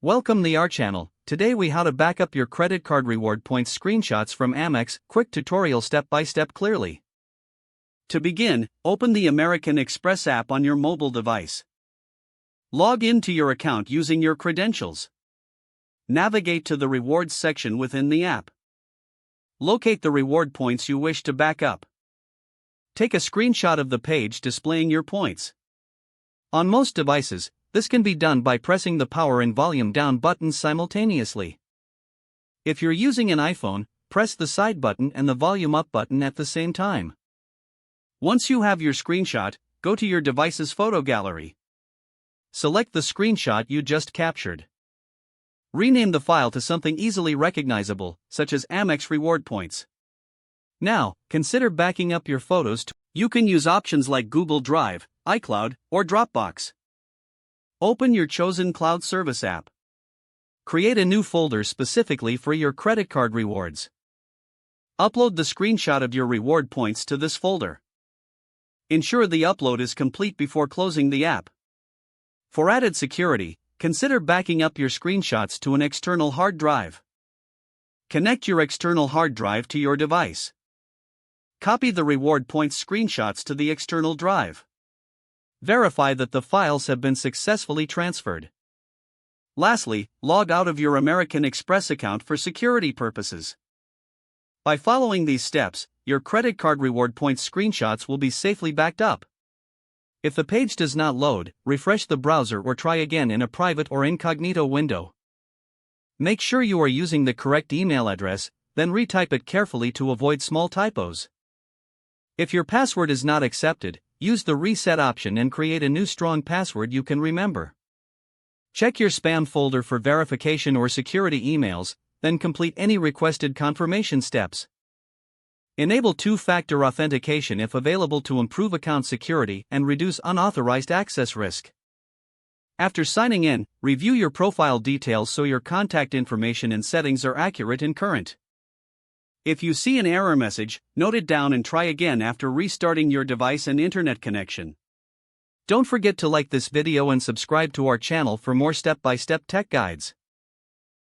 Welcome to our channel. Today we how to back up your credit card reward points screenshots from Amex. Quick tutorial step by step clearly. To begin, open the American Express app on your mobile device. Log into your account using your credentials. Navigate to the rewards section within the app. Locate the reward points you wish to back up. Take a screenshot of the page displaying your points. On most devices, this can be done by pressing the power and volume down buttons simultaneously. If you're using an iPhone, press the side button and the volume up button at the same time. Once you have your screenshot, go to your device's photo gallery. Select the screenshot you just captured. Rename the file to something easily recognizable, such as Amex Reward Points. Now, consider backing up your photos. You can use options like Google Drive, iCloud, or Dropbox. Open your chosen cloud service app. Create a new folder specifically for your credit card rewards. Upload the screenshot of your reward points to this folder. Ensure the upload is complete before closing the app. For added security, consider backing up your screenshots to an external hard drive. Connect your external hard drive to your device. Copy the reward points screenshots to the external drive. Verify that the files have been successfully transferred. Lastly, log out of your American Express account for security purposes. By following these steps, your credit card reward points screenshots will be safely backed up. If the page does not load, refresh the browser or try again in a private or incognito window. Make sure you are using the correct email address, then retype it carefully to avoid small typos. If your password is not accepted, use the reset option and create a new strong password you can remember. Check your spam folder for verification or security emails, then complete any requested confirmation steps. Enable two-factor authentication if available to improve account security and reduce unauthorized access risk. After signing in, review your profile details so your contact information and settings are accurate and current. If you see an error message, note it down and try again after restarting your device and internet connection. Don't forget to like this video and subscribe to our channel for more step-by-step tech guides.